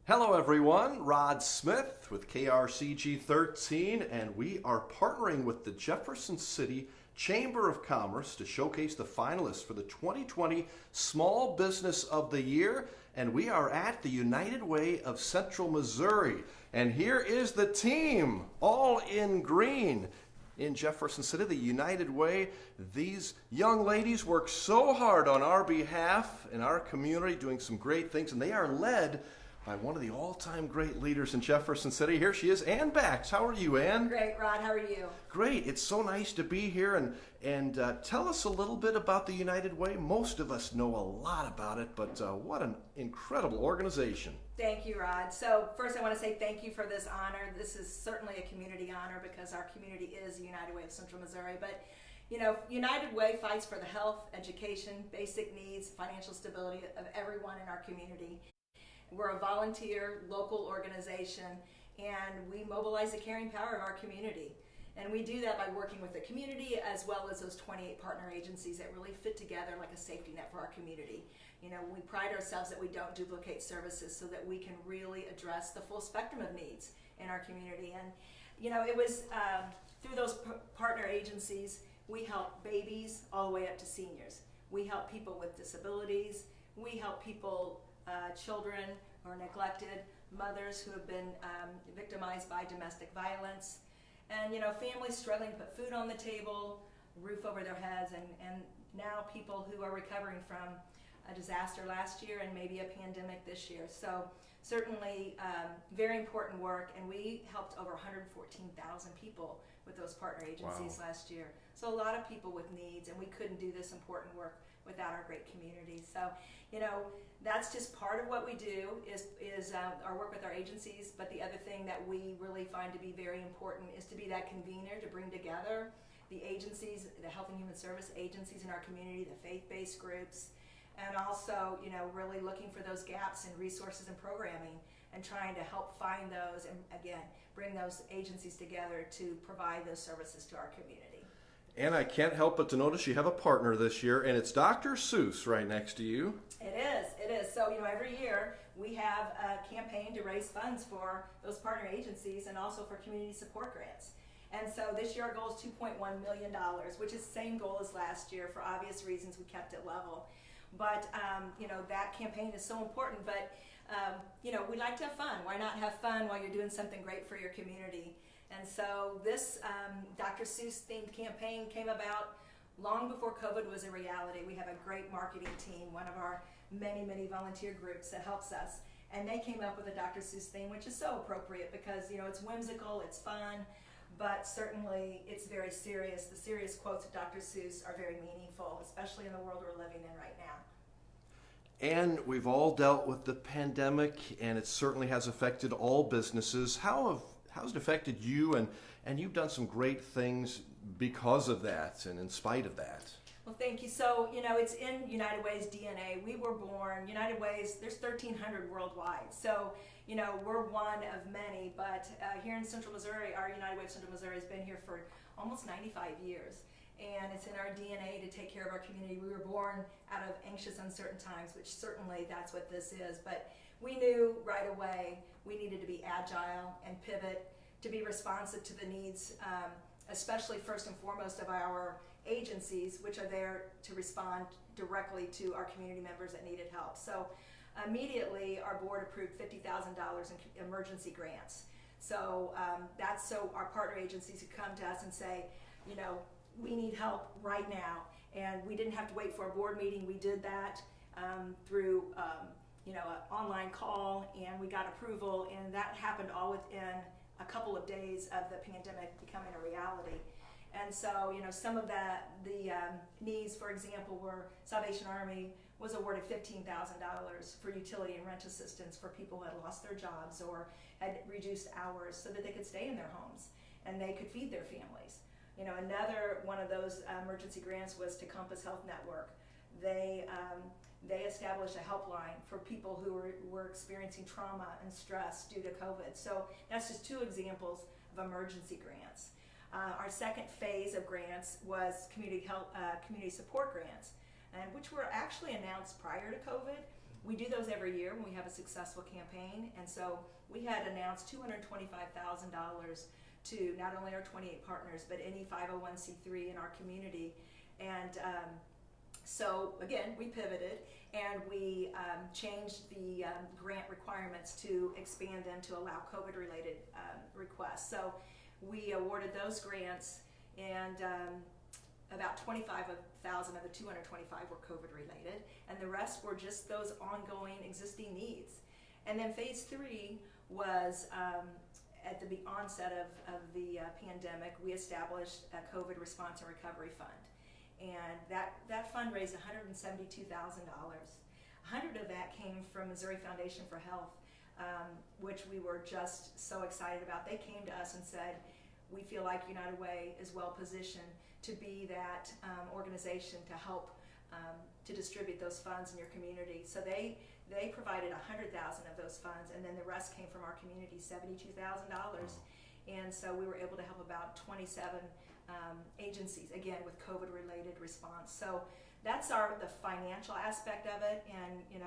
Hello everyone, Rod Smith with KRCG 13, and we are partnering with the Jefferson City Chamber of Commerce to showcase the finalists for the 2020 Small Business of the Year, and we are at the United Way of Central Missouri. And here is the team, all in green. In Jefferson City, the United Way, these young ladies work so hard on our behalf in our community, doing some great things, and they are led by one of the all-time great leaders in Jefferson City. Here she is, Ann Bax. How are you, Ann? Great, Rod. How are you? Great. It's so nice to be here. And tell us a little bit about the United Way. Most of us know a lot about it, but what an incredible organization. Thank you, Rod. So first I want to say thank you for this honor. This is certainly a community honor because our community is the United Way of Central Missouri. But you know, United Way fights for the health, education, basic needs, financial stability of everyone in our community. We're a volunteer local organization, and we mobilize the caring power of our community. And we do that by working with the community as well as those 28 partner agencies that really fit together like a safety net for our community. You know, we pride ourselves that we don't duplicate services so that we can really address the full spectrum of needs in our community. And, you know, it was through those partner agencies, we help babies all the way up to seniors. We help people with disabilities. We help people children who are neglected, mothers who have been victimized by domestic violence, and you know, families struggling to put food on the table, roof over their heads, and now people who are recovering from a disaster last year and maybe a pandemic this year. So certainly very important work, and we helped over 114,000 people with those partner agencies last year. So a lot of people with needs, and we couldn't do this important work without our great community. So, you know, that's just part of what we do is our work with our agencies. But the other thing that we really find to be very important is to be that convener to bring together the agencies, the health and human service agencies in our community, the faith-based groups, and also, you know, really looking for those gaps in resources and programming and trying to help find those and, again, bring those agencies together to provide those services to our community. And I can't help but to notice you have a partner this year, and it's Dr. Seuss right next to you. It is. So, you know, every year we have a campaign to raise funds for those partner agencies and also for community support grants. And so this year our goal is $2.1 million, which is the same goal as last year. For obvious reasons, we kept it level. But, you know, that campaign is so important. But, you know, we like to have fun. Why not have fun while you're doing something great for your community? And so this Dr. Seuss themed campaign came about long before COVID was a reality. We have a great marketing team, one of our many volunteer groups that helps us. And they came up with a Dr. Seuss theme, which is so appropriate because, you know, it's whimsical, it's fun, but certainly it's very serious. The serious quotes of Dr. Seuss are very meaningful, especially in the world we're living in right now. And we've all dealt with the pandemic, and it certainly has affected all businesses. How's it affected you? And you've done some great things because of that and in spite of that. Well, thank you. So, you know, it's in United Way's DNA. We were born, United Ways, there's 1,300 worldwide. So, you know, we're one of many, but here in Central Missouri, our United Way of Central Missouri has been here for almost 95 years. And it's in our DNA to take care of our community. We were born out of anxious, uncertain times, which certainly that's what this is. But we knew right away we needed to be agile and pivot to be responsive to the needs, especially first and foremost of our agencies, which are there to respond directly to our community members that needed help. So immediately our board approved $50,000 in emergency grants. So that's so our partner agencies could come to us and say, you know, we need help right now. And we didn't have to wait for a board meeting. We did that through you know, an online call, and we got approval, and that happened all within a couple of days of the pandemic becoming a reality. And so, you know, some of the needs, for example, were Salvation Army was awarded $15,000 for utility and rent assistance for people who had lost their jobs or had reduced hours so that they could stay in their homes and they could feed their families. You know, another one of those emergency grants was to Compass Health Network. They established a helpline for people who were experiencing trauma and stress due to COVID. So that's just two examples of emergency grants. Our second phase of grants was community support grants, and which were actually announced prior to COVID. we do those every year when we have a successful campaign. And so we had announced $225,000 to not only our 28 partners, but any 501c3 in our community. And so again, we pivoted and we changed the grant requirements to expand them to allow COVID-related requests. So we awarded those grants, and about 25,000 of the 225 were COVID-related, and the rest were just those ongoing existing needs. And then phase 3 was at the onset of the pandemic, we established a COVID Response and Recovery Fund. And that fund raised $172,000. 100 of that came from Missouri Foundation for Health, which we were just so excited about. They came to us and said, we feel like United Way is well positioned to be that organization to help to distribute those funds in your community. So they provided 100,000 of those funds, and then the rest came from our community, $72,000. And so we were able to help about 27 agencies, again, with COVID-related response. So that's the financial aspect of it, and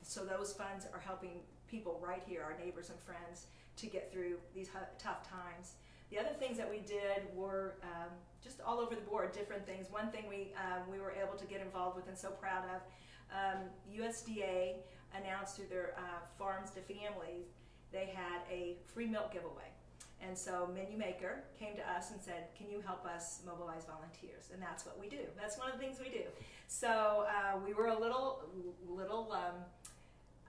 so those funds are helping people right here, our neighbors and friends, to get through these tough times. The other things that we did were just all over the board, different things. One thing we were able to get involved with and so proud of, USDA announced through their Farms to Families, they had a free milk giveaway. And so Menu Maker came to us and said, can you help us mobilize volunteers? And that's what we do. That's one of the things we do. So we were a little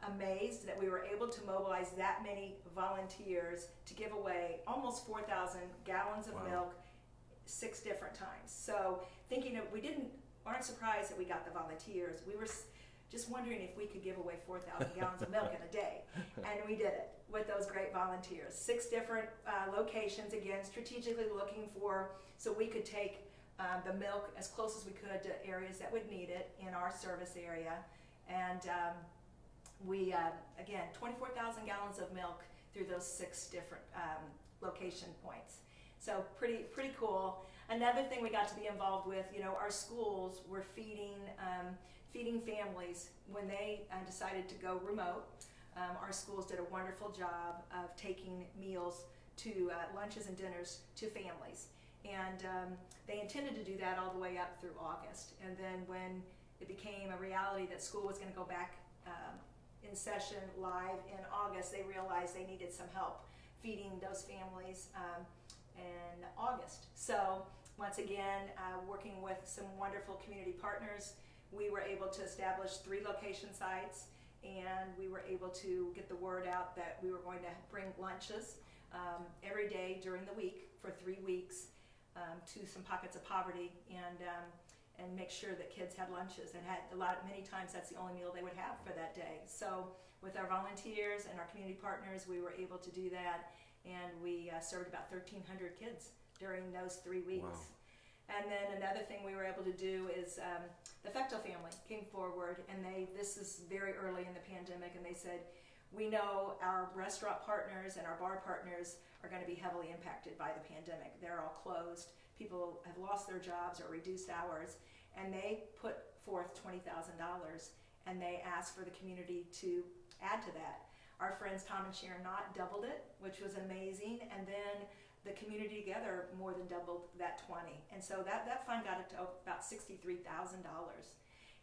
amazed that we were able to mobilize that many volunteers to give away almost 4,000 gallons of milk 6 different times. So thinking of, aren't surprised that we got the volunteers. We were just wondering if we could give away 4,000 gallons of milk in a day. And we did it with those great volunteers. 6 different locations, again, strategically looking for, so we could take the milk as close as we could to areas that would need it in our service area. And we, again, 24,000 gallons of milk through those 6 different location points. So pretty cool. Another thing we got to be involved with, our schools were feeding families when they decided to go remote. Our schools did a wonderful job of taking meals to lunches and dinners to families. And they intended to do that all the way up through August. And then when it became a reality that school was going to go back in session live in August, they realized they needed some help feeding those families in August. So once again, working with some wonderful community partners, we were able to establish 3 location sites, and we were able to get the word out that we were going to bring lunches every day during the week for 3 weeks to some pockets of poverty, and make sure that kids had lunches, and many times that's the only meal they would have for that day. So with our volunteers and our community partners, we were able to do that, and we served about 1,300 kids during those 3 weeks. Wow. And then another thing we were able to do is the Fecto family came forward, and this is very early in the pandemic, and they said, we know our restaurant partners and our bar partners are going to be heavily impacted by the pandemic. They're all closed. People have lost their jobs or reduced hours, and they put forth $20,000, and they asked for the community to add to that. Our friends Tom and Sharon Knott doubled it, which was amazing, and then the community together more than doubled that 20. And so that fund got up to about $63,000.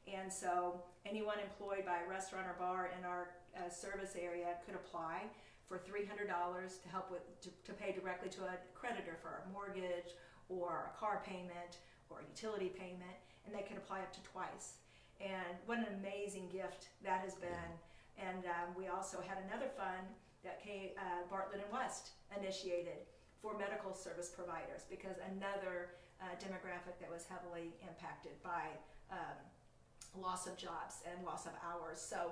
And so anyone employed by a restaurant or bar in our service area could apply for $300 to help to pay directly to a creditor for a mortgage or a car payment or a utility payment, and they could apply up to twice. And what an amazing gift that has been. And we also had another fund that Bartlett and West initiated for medical service providers, because another demographic that was heavily impacted by loss of jobs and loss of hours. So,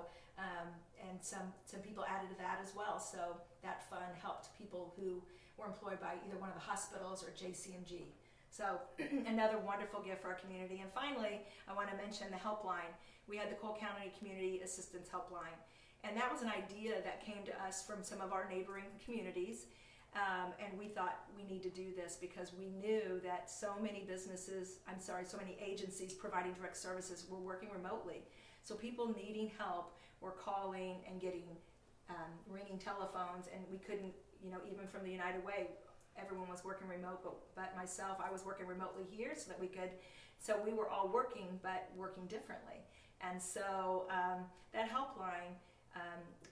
and some people added to that as well. So that fund helped people who were employed by either one of the hospitals or JCMG. So another wonderful gift for our community. And finally, I want to mention the helpline. We had the Cole County Community Assistance Helpline. And that was an idea that came to us from some of our neighboring communities. And we thought we need to do this because we knew that so many agencies providing direct services were working remotely. So people needing help were calling and getting ringing telephones, and we couldn't, even from the United Way, everyone was working remote, but myself, I was working remotely here so we were all working, but working differently. And so that helpline,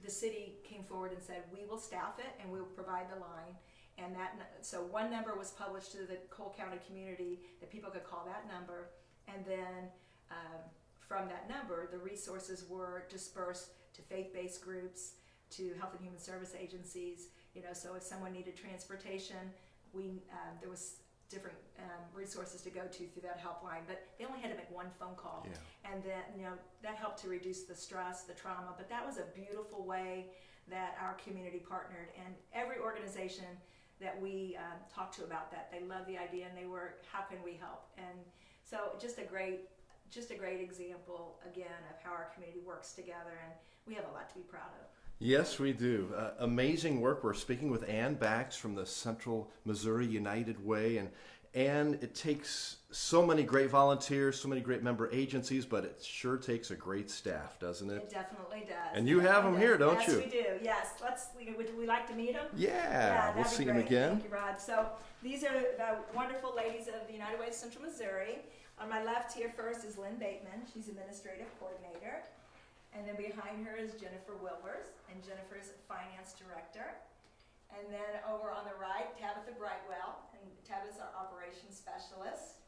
the city came forward and said, we will staff it and we will provide the line. And so one number was published to the Cole County community that people could call that number, and then from that number, the resources were dispersed to faith-based groups, to health and human service agencies. So if someone needed transportation, there was different resources to go to through that helpline, but they only had to make one phone call. Yeah. And then, that helped to reduce the stress, the trauma, but that was a beautiful way that our community partnered, and every organization that we talked to about that, they loved the idea, and they were, how can we help? And so just a great example, again, of how our community works together, and we have a lot to be proud of. Yes, we do. Amazing work. We're speaking with Ann Bax from the Central Missouri United Way, and it takes so many great volunteers, so many great member agencies, but it sure takes a great staff, doesn't it? It definitely does. And you have them here, don't you? Yes, we do. Yes. Would we like to meet them? Yeah, we'll see them again. Thank you, Rod. So these are the wonderful ladies of the United Way of Central Missouri. On my left here first is Lynn Bateman. She's administrative coordinator. And then behind her is Jennifer Wilbers, and Jennifer's finance director. And then over on the right, Tabitha Brightwell, and Tabitha's our operations specialist.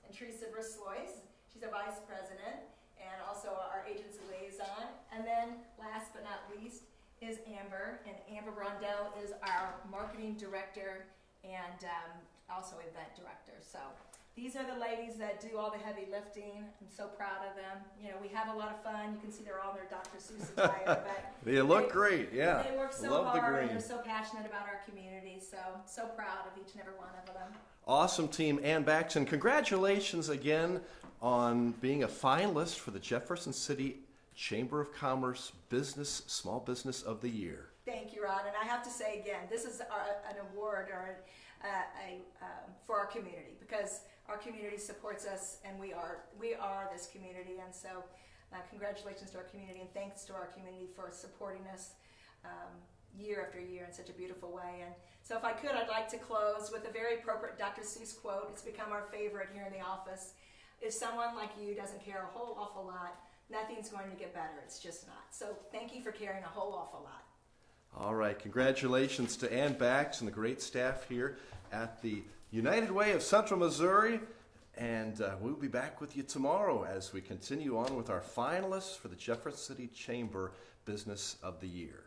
And Teresa Verslois, she's our vice president, and also our agency liaison. And then last but not least is Amber, and Amber Rondell is our marketing director and also event director. So these are the ladies that do all the heavy lifting. I'm so proud of them. We have a lot of fun. You can see they're all in their Dr. Seuss attire, but they look great. Yeah, they work so love hard. The green. And they're so passionate about our community. So proud of each and every one of them. Awesome team, Ann Bax, and congratulations again on being a finalist for the Jefferson City Chamber of Commerce Small Business of the Year. Thank you, Rod. And I have to say again, this is an award for our community, because our community supports us, and we are this community. And so congratulations to our community, and thanks to our community for supporting us year after year in such a beautiful way. And so if I could, I'd like to close with a very appropriate Dr. Seuss quote. It's become our favorite here in the office. If someone like you doesn't care a whole awful lot, nothing's going to get better. It's just not. So thank you for caring a whole awful lot. All right, congratulations to Ann Bax and the great staff here at the United Way of Central Missouri. And we'll be back with you tomorrow as we continue on with our finalists for the Jefferson City Chamber Business of the Year.